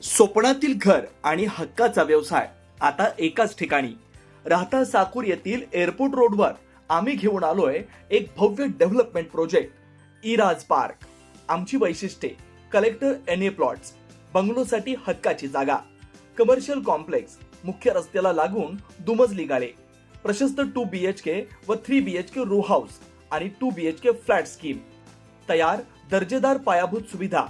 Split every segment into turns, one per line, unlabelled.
स्वप्नातील घर आणि हक्काचा व्यवसाय आता एकाच ठिकाणी. राहता साकूर येथील एअरपोर्ट रोडवर आम्ही घेऊन आलोय एक भव्य डेव्हलपमेंट प्रोजेक्ट इराज पार्क. आमची वैशिष्ट्ये: कलेक्टर एनए प्लॉट्स, बंगलोसाठी हक्काची जागा, कमर्शियल कॉम्प्लेक्स, मुख्य रस्त्याला लागून दुमजली गाळे, प्रशस्त 2 BHK व 3 BHK रो हाऊस आणि 2 BHK फ्लॅट स्कीम. तयार दर्जेदार पायाभूत सुविधा,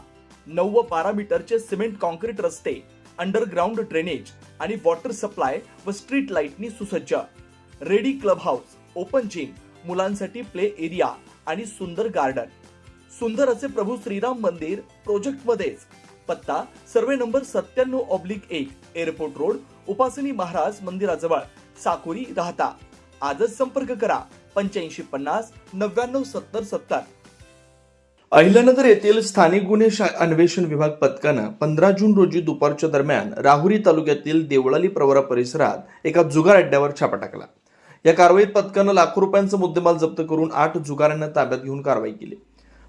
9 व 12 मीटरचे सिमेंट कॉन्क्रीट रस्ते, अंडरग्राउंड ड्रेनेज आणि वॉटर सप्लाय व स्ट्रीट लाईटनी सुसज्ज. Ready club house, open gym, मुलांसाठी प्ले एरिया आणि सुंदर गार्डन. सुंदर असे प्रभू श्रीराम मंदिर प्रोजेक्ट मध्येच. पत्ता: सर्वे नंबर 97/1, एअरपोर्ट रोड, उपासनी महाराज मंदिराजवळ, साकुरी, राहता. आजच संपर्क करा 8550 99 70 70. अहिल्यानगर येथील स्थानिक गुन्हे अन्वेषण विभाग पथकानं 15 जून रोजी दुपारच्या दरम्यान राहुरी तालुक्यातील देवळाली प्रवरा परिसरात एका जुगार अड्ड्यावर छापा टाकला. या कारवाईत पथकानं लाखो रुपयांचा मुद्देमाल जप्त करून 8 जुगारांना ताब्यात घेऊन कारवाई केली.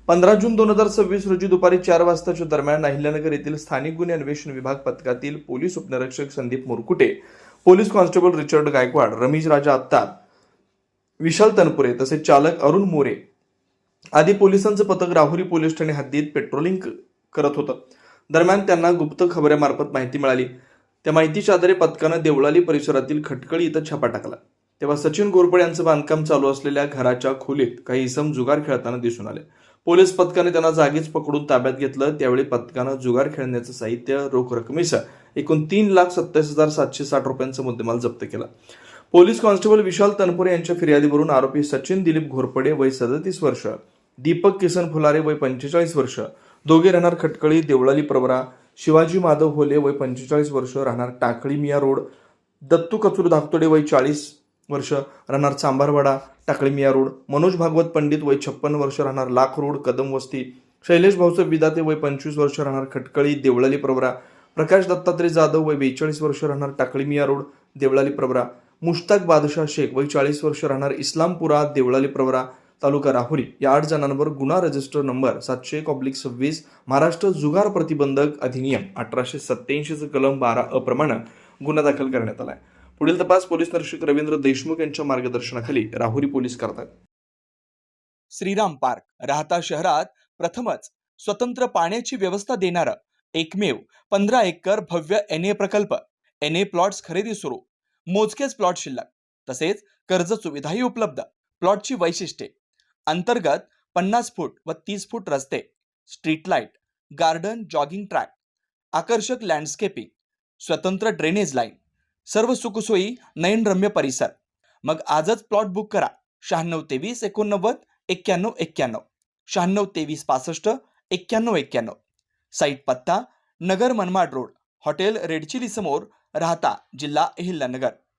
15 जून 2026 रोजी दुपारी 4 वाजताच्या दरम्यान अहिल्यानगर येथील स्थानिक गुन्हे अन्वेषण विभाग पथकातील पोलीस उपनिरीक्षक Sandeep Murkute, police constable Richard Gaikwad, Ramesh Raja Attar, Vishal Tanpure तसेच चालक अरुण मोरे आदी पोलिसांचं पथक राहुरी पोलीस ठाणे हद्दीत पेट्रोलिंग करत होतं. दरम्यान त्यांना गुप्त खबऱ्यामार्फत माहिती मिळाली. त्या माहितीच्या आधारे पथकानं देवळाली परिसरातील खटकळी इथं छापा टाकला. तेव्हा सचिन गोरपडे यांचं बांधकाम चालू असलेल्या घराच्या खोलीत काही इसम जुगार खेळताना दिसून आले. पोलीस पथकाने त्यांना जागीच पकडून ताब्यात घेतलं. त्यावेळी पथकानं जुगार खेळण्याचं साहित्य, रोख रकमेसह एकूण 3,27,760 रुपयांचा मुद्देमाल जप्त केला. पोलीस कॉन्स्टेबल विशाल तनपुरे यांच्या फिर्यादीवरून आरोपी सचिन दिलीप घोरपडे वय 37 वर्ष, दीपक किसन फुलारे वय 45 वर्ष, दोघे राहणार खटकळी देवळाली प्रवरा, शिवाजी माधव होले वय 45 वर्ष, राहणार टाकळी मिया रोड, दत्तू कचूर धाकतोडे वय 40 वर्ष, राहणार चांभारवाडा टाकळी मिया रोड, मनोज भागवत पंडित वय 56 वर्ष, राहणार लाख रोड कदम वस्ती, शैलेश भाऊसाहेब विदाते वय 25 वर्ष, राहणार खटकळी देवळाली प्रवरा, प्रकाश दत्तात्रय जाधव वय 42 वर्ष, राहणार टाकळी मिया रोड देवळाली प्रवरा, मुश्ताक बादशाह शेख वय 40 वर्ष, राहणार इस्लामपुरा देवळाली प्रवरा तालुका राहुरी या 8 जणांवर गुन्हा रजिस्टर नंबर 701/26 महाराष्ट्र जुगार प्रतिबंधक अधिनियम 1887 कलम 12 अप्रमाणे गुन्हा दाखल करण्यात आलाय. पुढील तपास पोलीस निरीक्षक रवींद्र देशमुख यांच्या मार्गदर्शनाखाली राहुरी पोलीस करतात. श्रीराम पार्क राहता शहरात प्रथमच स्वतंत्र पाण्याची व्यवस्था देणारं एकमेव 15 एकर भव्य एनए प्रकल्प. एनए प्लॉट्स खरेदी सुरू, मोजकेच प्लॉट शिल्लक, तसेच कर्ज सुविधाही उपलब्ध. प्लॉटची वैशिष्ट्ये: अंतर्गत 50 फूट व 30 फूट रस्ते, street light, garden, jogging track, आकर्षक लँडस्केपिंग, स्वतंत्र ड्रेनेज लाईन, सर्व सुखसोयी, नयनरम्य परिसर. मग आजच प्लॉट बुक करा 9623 89 91 91, 9623 65 91 91. साईट पत्ता: Nagar Manmad road, hotel Red Chilli समोर, राहता, जिल्हा अहिल्यानगर.